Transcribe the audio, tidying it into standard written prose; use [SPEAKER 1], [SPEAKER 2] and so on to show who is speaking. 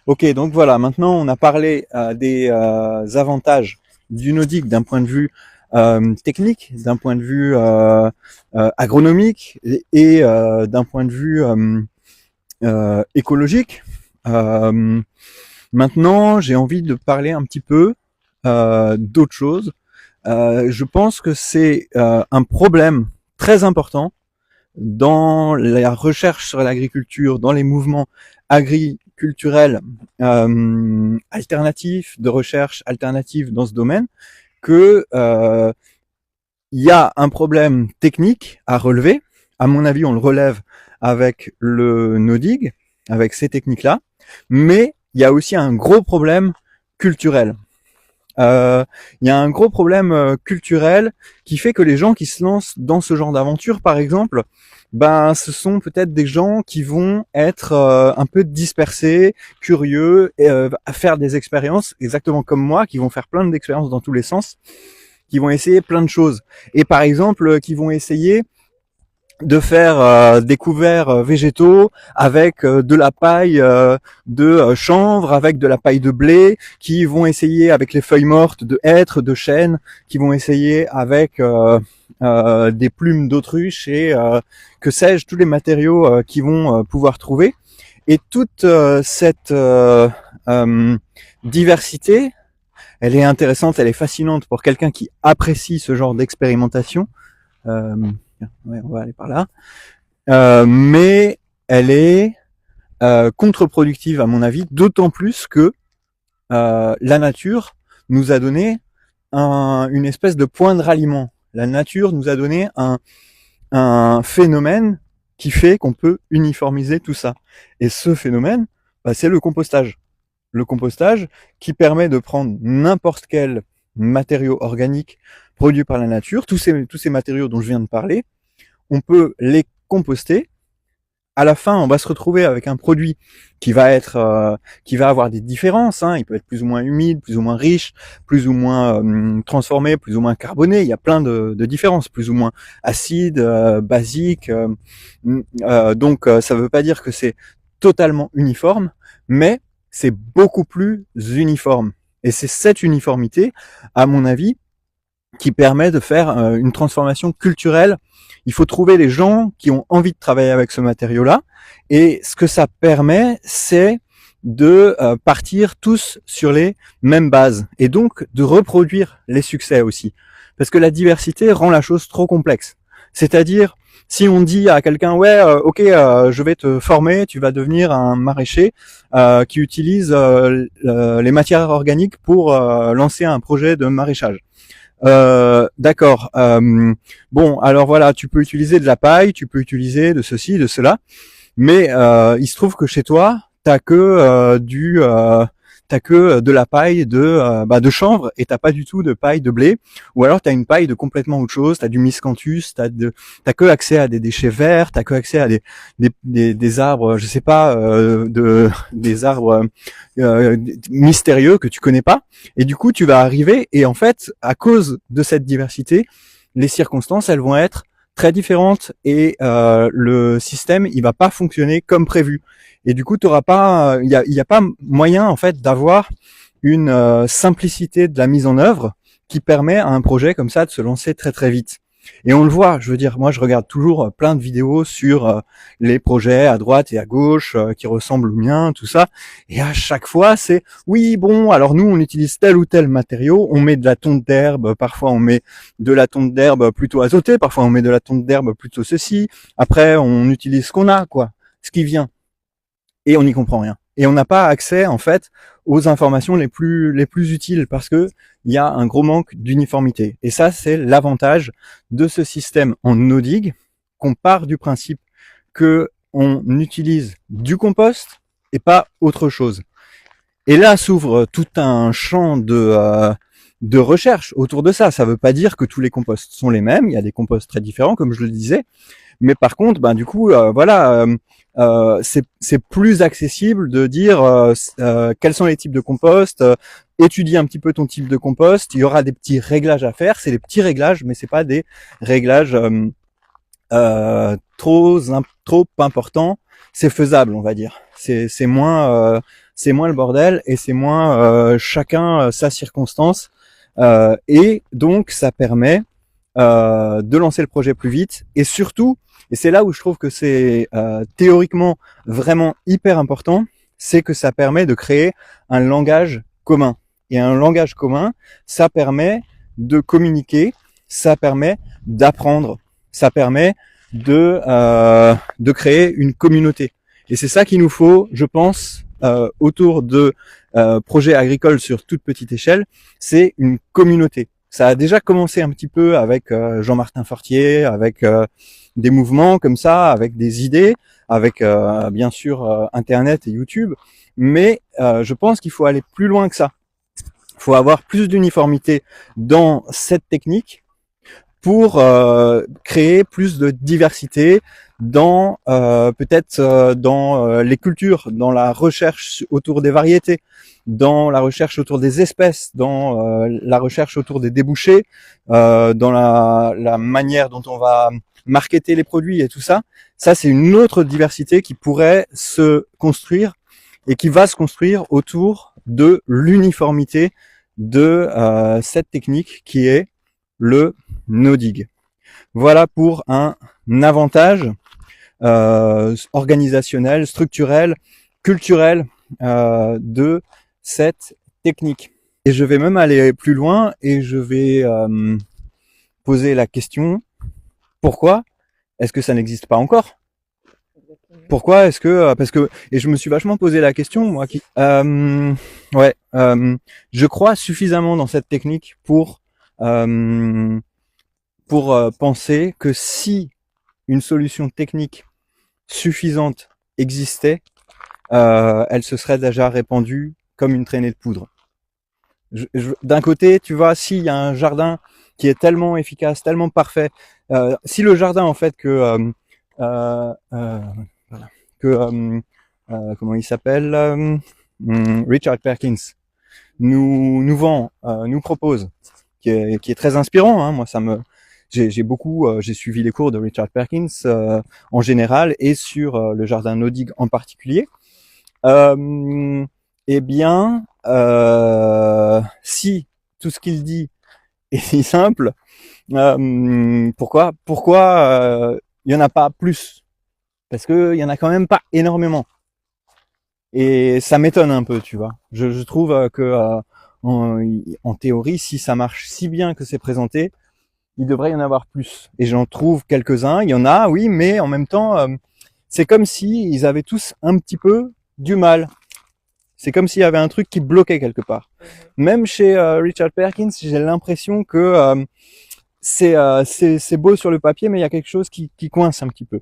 [SPEAKER 1] Ok, donc voilà, maintenant on a parlé des avantages du Nodic d'un point de vue technique, d'un point de vue agronomique et d'un point de vue écologique. Euh, Maintenant, j'ai envie de parler un petit peu d'autre chose. Je pense que c'est un problème très important dans la recherche sur l'agriculture, dans les mouvements agriculturels alternatifs, de recherche alternative dans ce domaine, que il y a un problème technique à relever. À mon avis, on le relève avec le no-dig, avec ces techniques-là, mais il y a aussi un gros problème culturel. Il y a un gros problème culturel qui fait que les gens qui se lancent dans ce genre d'aventure, par exemple, ben, ce sont peut-être des gens qui vont être un peu dispersés, curieux, et, à faire des expériences, exactement comme moi, qui vont faire plein d'expériences dans tous les sens, qui vont essayer plein de choses. Et par exemple, qui vont essayer de faire des couverts végétaux avec de la paille de chanvre, avec de la paille de blé, qui vont essayer avec les feuilles mortes de hêtre, de chêne, qui vont essayer avec des plumes d'autruche et que sais-je, tous les matériaux qu'ils vont pouvoir trouver. Et toute cette diversité, elle est intéressante, elle est fascinante pour quelqu'un qui apprécie ce genre d'expérimentation. Euh, ouais, on va aller par là. Mais elle est contre-productive à mon avis, d'autant plus que la nature nous a donné une espèce de point de ralliement. La nature nous a donné un phénomène qui fait qu'on peut uniformiser tout ça. Et ce phénomène, bah, c'est le compostage. Le compostage qui permet de prendre n'importe quel matériau organique produit par la nature, tous ces matériaux dont je viens de parler, on peut les composter. À la fin, on va se retrouver avec un produit qui va avoir des différences. Hein. Il peut être plus ou moins humide, plus ou moins riche, plus ou moins transformé, plus ou moins carboné. Il y a plein de différences, plus ou moins acide, basique. Donc, ça ne veut pas dire que c'est totalement uniforme, mais c'est beaucoup plus uniforme. Et c'est cette uniformité, à mon avis, qui permet de faire une transformation culturelle. Il faut trouver les gens qui ont envie de travailler avec ce matériau-là. Et ce que ça permet, c'est de partir tous sur les mêmes bases et donc de reproduire les succès aussi. Parce que la diversité rend la chose trop complexe. C'est-à-dire, si on dit à quelqu'un, ouais, ok, je vais te former, tu vas devenir un maraîcher qui utilise les matières organiques pour lancer un projet de maraîchage. D'accord. Bon, alors voilà, tu peux utiliser de la paille, tu peux utiliser de ceci, de cela, mais il se trouve que chez toi, t'as que de la paille de chanvre et t'as pas du tout de paille de blé, ou alors t'as une paille de complètement autre chose, t'as du miscanthus, t'as que accès à des déchets verts, t'as que accès à des arbres, je sais pas, des arbres mystérieux que tu connais pas, et du coup tu vas arriver et en fait à cause de cette diversité, les circonstances elles vont être très différentes et le système il va pas fonctionner comme prévu. Et du coup, t'auras pas, il y a pas moyen en fait d'avoir une simplicité de la mise en œuvre qui permet à un projet comme ça de se lancer très très vite. Et on le voit, je veux dire, moi je regarde toujours plein de vidéos sur les projets à droite et à gauche qui ressemblent aux miens, tout ça. Et à chaque fois, c'est oui, bon, alors nous on utilise tel ou tel matériau, on met de la tonte d'herbe, parfois on met de la tonte d'herbe plutôt azotée, parfois on met de la tonte d'herbe plutôt ceci. Après, on utilise ce qu'on a, quoi, ce qui vient. Et on n'y comprend rien. Et on n'a pas accès, en fait, aux informations les plus utiles parce que il y a un gros manque d'uniformité. Et ça, c'est l'avantage de ce système en no-dig, qu'on part du principe que on utilise du compost et pas autre chose. Et là s'ouvre tout un champ de recherche autour de ça. Ça veut pas dire que tous les composts sont les mêmes. Il y a des composts très différents, comme je le disais. Mais par contre, ben du coup, voilà, c'est plus accessible de dire quels sont les types de compost. Étudie un petit peu ton type de compost. Il y aura des petits réglages à faire. C'est des petits réglages, mais c'est pas des réglages trop important, c'est faisable, on va dire. C'est moins le bordel et c'est moins chacun sa circonstance. Et donc ça permet de lancer le projet plus vite et surtout, et c'est là où je trouve que c'est théoriquement vraiment hyper important, c'est que ça permet de créer un langage commun. Et un langage commun, ça permet de communiquer, ça permet d'apprendre, ça permet de créer une communauté. Et c'est ça qu'il nous faut, je pense, autour de projets agricoles sur toute petite échelle, c'est une communauté. Ça a déjà commencé un petit peu avec Jean-Martin Fortier, avec des mouvements comme ça, avec des idées, avec bien sûr Internet et YouTube, mais je pense qu'il faut aller plus loin que ça. Il faut avoir plus d'uniformité dans cette technique pour créer plus de diversité dans peut-être dans les cultures, dans la recherche autour des variétés, dans la recherche autour des espèces, dans la recherche autour des débouchés, dans la manière dont on va marketer les produits et tout ça. Ça, c'est une autre diversité qui pourrait se construire et qui va se construire autour de l'uniformité de cette technique qui est le no-dig. Voilà pour un avantage organisationnel, structurel, culturel de cette technique. Et je vais même aller plus loin et je vais poser la question, pourquoi est-ce que ça n'existe pas encore? Pourquoi est-ce que parce que et je me suis vachement posé la question moi qui je crois suffisamment dans cette technique pour penser que si une solution technique suffisante existait, elle se serait déjà répandue comme une traînée de poudre. D'un côté, tu vois, s'il y a un jardin qui est tellement efficace, tellement parfait, si le jardin en fait comment il s'appelle, Richard Perkins nous vend, nous propose, qui est très inspirant, hein, moi ça me j'ai suivi les cours de Richard Perkins en général et sur le jardin no-dig en particulier. Eh bien, si tout ce qu'il dit est si simple, pourquoi il y en a pas plus? Parce que il y en a quand même pas énormément. Et ça m'étonne un peu, tu vois. Je trouve que en théorie, si ça marche si bien que c'est présenté, il devrait y en avoir plus. Et j'en trouve quelques-uns. Il y en a, oui, mais en même temps, c'est comme si ils avaient tous un petit peu du mal. C'est comme s'il y avait un truc qui bloquait quelque part. Même chez Richard Perkins, j'ai l'impression que c'est beau sur le papier, mais il y a quelque chose qui coince un petit peu.